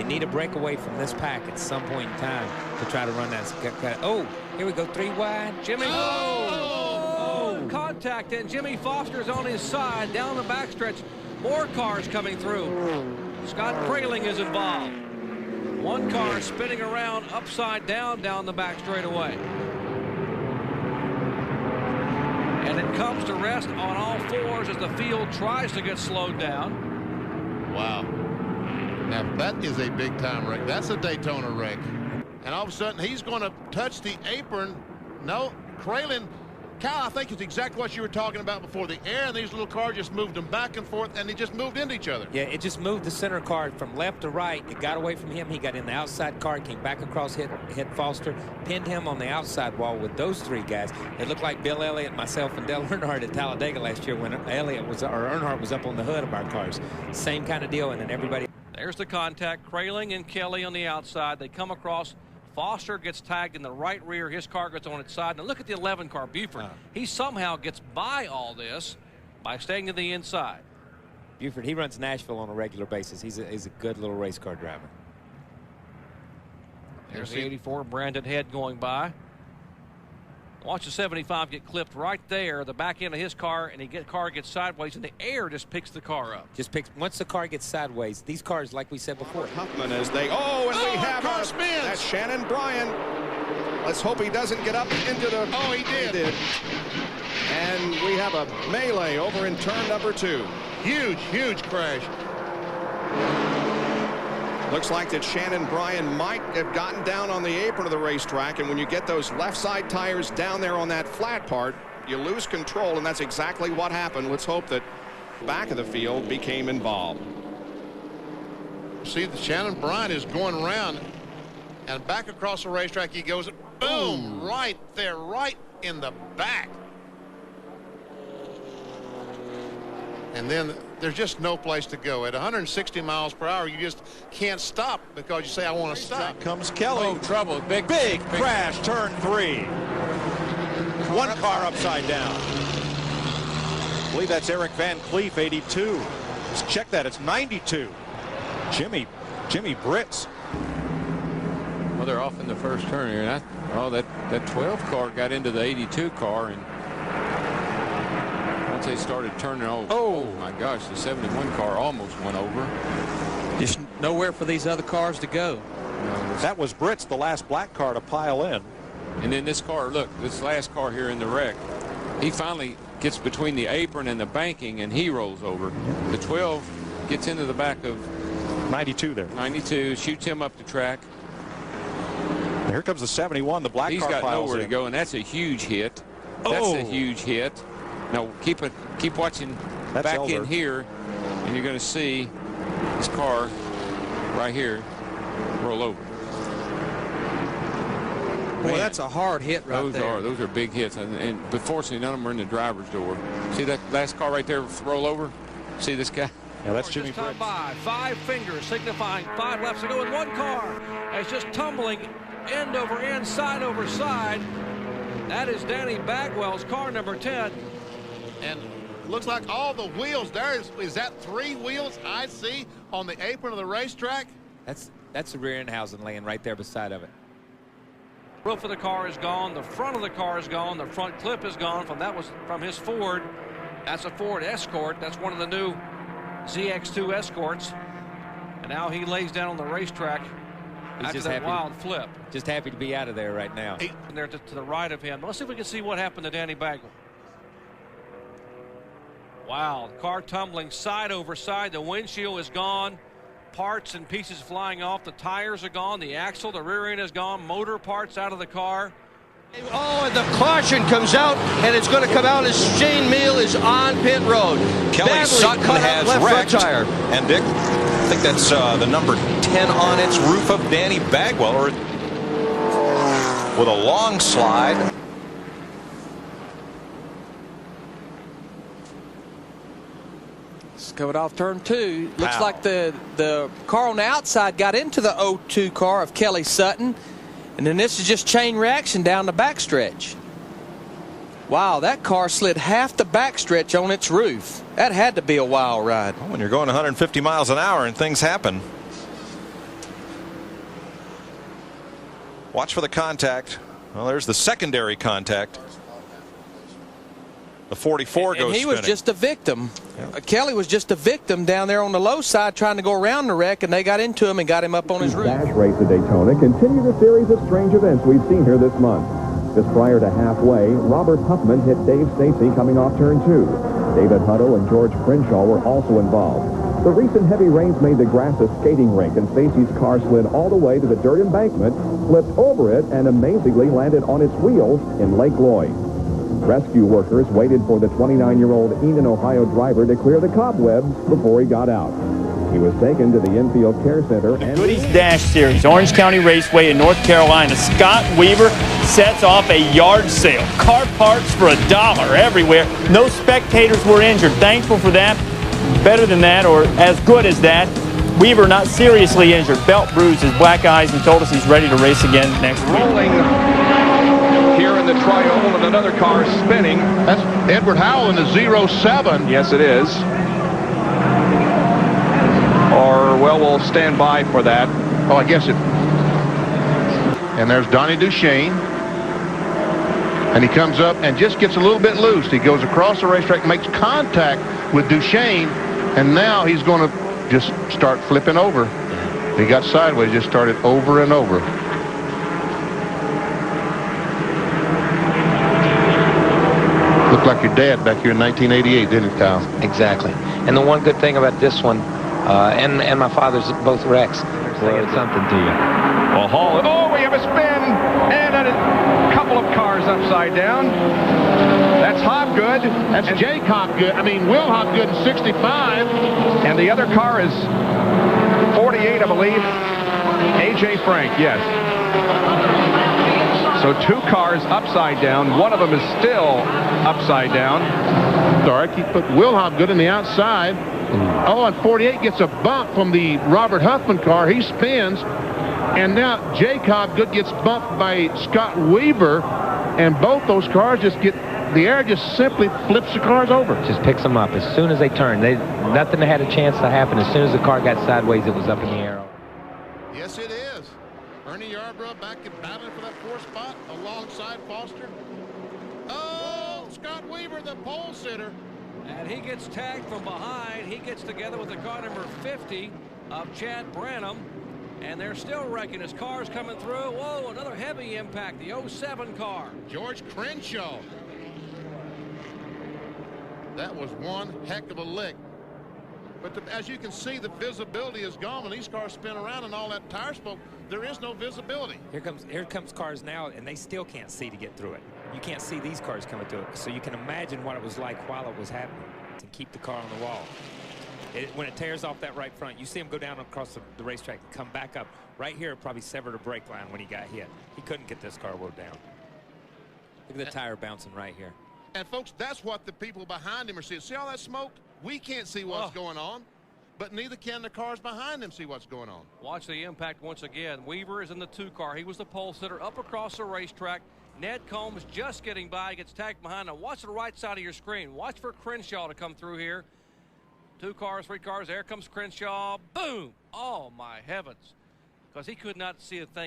need a breakaway from this pack at some point in time to try to run that. Oh, here we go, 3 wide. Jimmy. Oh! Contact, and Jimmy Foster's on his side down the backstretch. More cars coming through. Scott Kraling is involved. One car spinning around upside down the back straightaway. And it comes to rest on all fours as the field tries to get slowed down. Wow. Now that is a big time wreck. That's a Daytona wreck. And all of a sudden he's going to touch the apron. No, Kraling. Kyle, I think it's exactly what you were talking about before. The air and these little cars just moved them back and forth, and they just moved into each other. Yeah, it just moved the center car from left to right. It got away from him. He got in the outside car, came back across, hit Foster, pinned him on the outside wall with those 3 guys. It looked like Bill Elliott, myself, and Dale Earnhardt at Talladega last year when Earnhardt was up on the hood of our cars. Same kind of deal, and then everybody. There's the contact. Kraling and Kelly on the outside. They come across. Foster gets tagged in the right rear. His car gets on its side. Now look at the 11 car, Buford. He somehow gets by all this by staying to the inside. Buford, he runs Nashville on a regular basis. He's a good little race car driver. There's the 84 Brandon Head going by. Watch the 75 get clipped right there, the back end of his car, and car gets sideways, and the air just picks the car up. Once the car gets sideways, these cars, like we said before. Huffman as they, we have car spins. That's Shannon Bryan. Let's hope he doesn't get up into the. Oh, he did. And we have a melee over in turn number 2. Huge crash. Looks like that Shannon Bryan might have gotten down on the apron of the racetrack, and when you get those left side tires down there on that flat part, you lose control, and that's exactly what happened. Let's hope that back of the field became involved. See, the Shannon Bryan is going around, and back across the racetrack he goes. Boom! Right there, right in the back. And then there's just no place to go. At 160 miles per hour, you just can't stop because you say, I want to stop. Comes Kelly. Oh, trouble. Big Crash, turn 3. One car upside down. I believe that's Eric Van Cleef, 82. Just check that. It's 92. Jimmy Britz. Well, they're off in the first turn here. And that 12 car got into the 82 car, and once they started turning over, oh my gosh, the 71 car almost went over. Just nowhere for these other cars to go. That was Britz, the last black car to pile in. And then this car, look, this last car here in the wreck, he finally gets between the apron and the banking, and he rolls over. The 12 gets into the back of 92 there. 92, shoots him up the track. Here comes the 71, the black He's car got piles nowhere to in. go, and that's a huge hit. That's a huge hit. Now keep watching back in here, and you're going to see this car right here roll over. Boy, that's a hard hit right there. Those are big hits, and unfortunately none of them are in the driver's door. See that last car right there roll over? See this guy? Yeah, that's Jimmy Britz. By 5 fingers signifying 5 laps to go, and one car is just tumbling end over end, side over side. That is Danny Bagwell's car, number 10. And looks like all the wheels there is that 3 wheels I see on the apron of the racetrack? That's the rear end housing laying right there beside of it. Roof of the car is gone. The front of the car is gone. The front clip is gone. That was from his Ford. That's a Ford Escort. That's one of the new ZX2 Escorts. And now he lays down on the racetrack. He's after just that happy, wild flip. Just happy to be out of there right now. And there to the right of him. Let's see if we can see what happened to Danny Bagwell. Wow, car tumbling side over side. The windshield is gone. Parts and pieces flying off. The tires are gone. The axle, the rear end is gone. Motor parts out of the car. Oh, and the caution comes out, and it's going to come out as Shane Meal is on pit road. Kelly Sutton has wrecked. Tire. And Dick, I think that's the number 10 on its roof of Danny Bagwell, with a long slide. It's coming off turn 2. Looks like the car on the outside got into the 0-2 car of Kelly Sutton. And then this is just chain reaction down the backstretch. Wow, that car slid half the backstretch on its roof. That had to be a wild ride. Well, when you're going 150 miles an hour and things happen. Watch for the contact. Well, there's the secondary contact. The 44 goes spinning. And he was just a victim. Yeah. Kelly was just a victim down there on the low side trying to go around the wreck, and they got into him and got him up on his roof. Dash race at Daytona continues a series of strange events we've seen here this month. Just prior to halfway, Robert Huffman hit Dave Stacy coming off turn 2. David Hutto and George Crenshaw were also involved. The recent heavy rains made the grass a skating rink, and Stacy's car slid all the way to the dirt embankment, flipped over it, and amazingly landed on its wheels in Lake Lloyd. Rescue workers waited for the 29-year-old Enon, Ohio driver to clear the cobwebs before he got out. He was taken to the infield care center. The Goody's Dash Series, Orange County Raceway in North Carolina. Scott Weaver sets off a yard sale. Car parts for $1 everywhere. No spectators were injured. Thankful for that. Better than that, or as good as that. Weaver not seriously injured. Belt bruises, black eyes, and told us he's ready to race again next week. Rolling here in the tri-oval, and another car spinning. That's Edward Howell in the 07. Yes, it is. Or, well, we'll stand by for that. Oh, I guess it. And there's Donnie Duchesne. And he comes up and just gets a little bit loose. He goes across the racetrack, makes contact with Duchesne, and now he's going to just start flipping over. He got sideways, just started over and over. Looked like your dad back here in 1988, didn't it, Kyle? Exactly. And the one good thing about this one, and my father's both wrecks, saying something to you. Well, Hall, oh, we have a spin, and a couple of cars upside down. That's Hobgood. That's Jake Hobgood. I mean, Will Hobgood in 65. And the other car is 48, I believe. A.J. Frank, yes. So 2 cars upside down. One of them is still upside down. Sorry, he put Will Hobgood in the outside. Oh, and 48 gets a bump from the Robert Huffman car. He spins. And now Jake Hobgood gets bumped by Scott Weaver. And both those cars just get, the air just simply flips the cars over. Just picks them up as soon as they turn. Nothing had a chance to happen. As soon as the car got sideways, it was up in the air. Yes, it is. Ernie Yarbrough back and battling for that 4th spot alongside Foster. Oh, Scott Weaver, the pole sitter. And he gets tagged from behind. He gets together with the car number 50 of Chad Branham. And they're still wrecking. His car's coming through. Whoa, another heavy impact. The 07 car. George Crenshaw. That was one heck of a lick. But as you can see, the visibility is gone. When these cars spin around and all that tire smoke, there is no visibility. Here comes cars now, and they still can't see to get through it. You can't see these cars coming through it. So you can imagine what it was like while it was happening to keep the car on the wall. When it tears off that right front, you see him go down across the racetrack and come back up. Right here, it probably severed a brake line when he got hit. He couldn't get this car wheel down. Look at the tire bouncing right here. And, folks, that's what the people behind him are seeing. See all that smoke? We can't see what's going on, but neither can the cars behind him see what's going on. Watch the impact once again. Weaver is in the 2 car. He was the pole sitter up across the racetrack. Ned Combs just getting by, gets tagged behind. Now watch the right side of your screen. Watch for Crenshaw to come through here. 2 cars, 3 cars. There comes Crenshaw. Boom! Oh, my heavens. Because he could not see a thing.